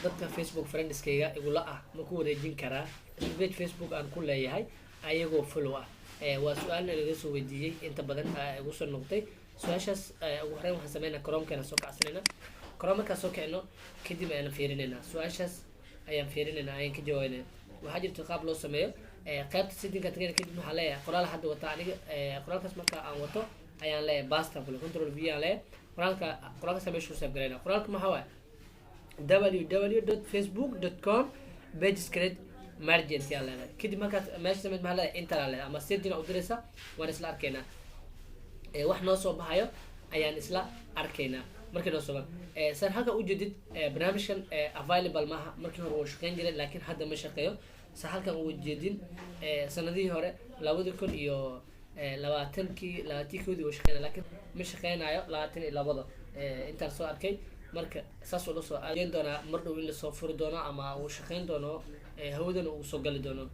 dadka Facebook friendskayga igula ah ma ku wareejin karaa page Facebook aan ku leeyahay ayagoo follow ah waa su'aal laga soo weydiiyay inta badan ugu soo noqday su'aashaas ugu horreyn waxaan sameynaa Chrome-kana soo kacsanayna Chrome-ka soo kicino kadib ayaan fiirinaynaa su'aashaas ayaan fiirinaynaa ayaan ka jawaabaynaa waxaa jirta qaab loo sameeyo qaybta setting-ka tagayna kadib waxaan leeyahay qoraal hadda wata aniga qoraalkaas marka aan wato ayaan leeyahay basta control v aan leeyahay qoraalka sameeshu save gareyna qoraalka maxaa waaye www.facebook.com/pagescred-margins yaa leedahay kadib markaas meesha sameed maxaa leedahay enter leedahay ama setting u diraysa waan isla arkaynaa wax noo soo baxayo ayaan isla arkaynaa markii noo soo baxo san halka u jeedid barnaamijkan available maaha markii hore uu shaqeyn jiray laakiin hadda ma shaqeeyo sa halkan uu jeedin sanadihii hore 2020 uu shaqeynaa laakiin ma shaqeynayo 22 intaan soo arkay marka saas oo soo aadeen doona mar dhow in la soo furi doono ama uu shaqeyn doono hawadana uu soo gali doono